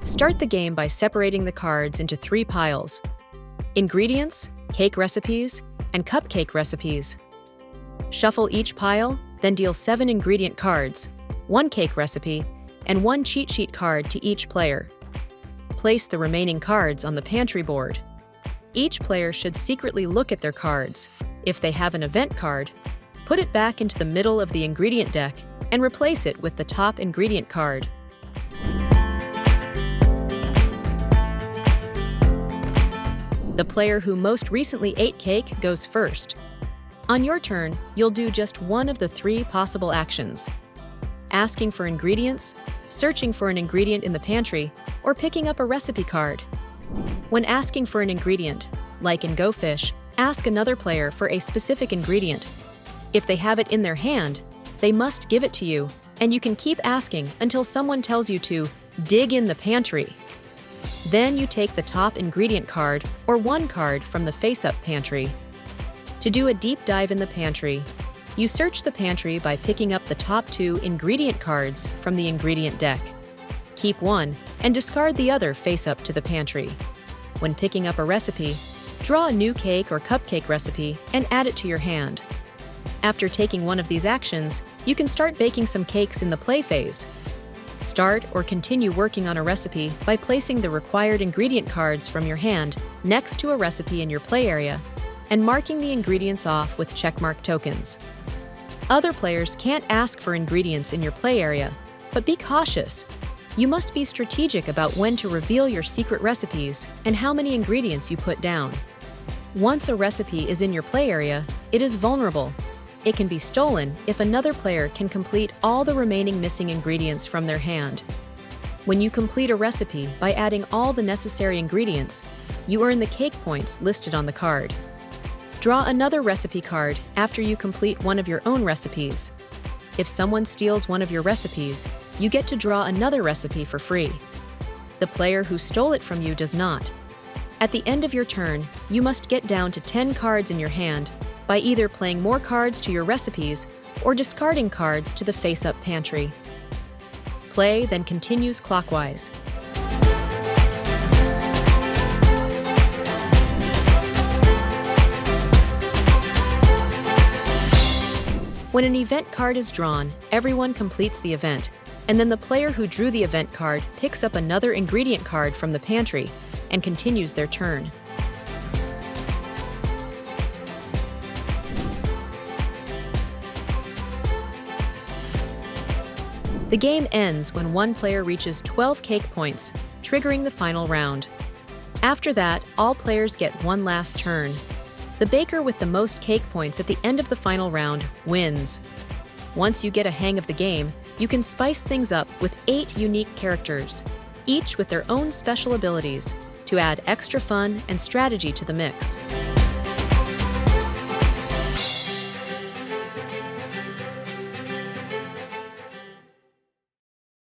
Start the game by separating the cards into 3 piles: ingredients, cake recipes, and cupcake recipes. Shuffle each pile, then deal 7 ingredient cards, 1 cake recipe, and 1 cheat sheet card to each player. Place the remaining cards on the pantry board. Each player should secretly look at their cards. If they have an event card, put it back into the middle of the ingredient deck and replace it with the top ingredient card. The player who most recently ate cake goes first. On your turn, you'll do just one of the 3 possible actions: asking for ingredients, searching for an ingredient in the pantry, or picking up a recipe card. When asking for an ingredient, like in Go Fish, ask another player for a specific ingredient. If they have it in their hand, they must give it to you, and you can keep asking until someone tells you to dig in the pantry. Then you take the top ingredient card or 1 card from the face-up pantry. To do a deep dive in the pantry, you search the pantry by picking up the top 2 ingredient cards from the ingredient deck. Keep one and discard the other face-up to the pantry. When picking up a recipe, draw a new cake or cupcake recipe and add it to your hand. After taking one of these actions, you can start baking some cakes in the play phase. Start or continue working on a recipe by placing the required ingredient cards from your hand next to a recipe in your play area and marking the ingredients off with checkmark tokens. Other players can't ask for ingredients in your play area, but be cautious. You must be strategic about when to reveal your secret recipes and how many ingredients you put down. Once a recipe is in your play area, it is vulnerable. It can be stolen if another player can complete all the remaining missing ingredients from their hand. When you complete a recipe by adding all the necessary ingredients, you earn the cake points listed on the card. Draw another recipe card after you complete one of your own recipes. If someone steals one of your recipes, you get to draw another recipe for free. The player who stole it from you does not. At the end of your turn, you must get down to 10 cards in your hand by either playing more cards to your recipes or discarding cards to the face-up pantry. Play then continues clockwise. When an event card is drawn, everyone completes the event, and then the player who drew the event card picks up another ingredient card from the pantry and continues their turn. The game ends when one player reaches 12 cake points, triggering the final round. After that, all players get one last turn. The baker with the most cake points at the end of the final round wins. Once you get a hang of the game, you can spice things up with 8 unique characters, each with their own special abilities, to add extra fun and strategy to the mix.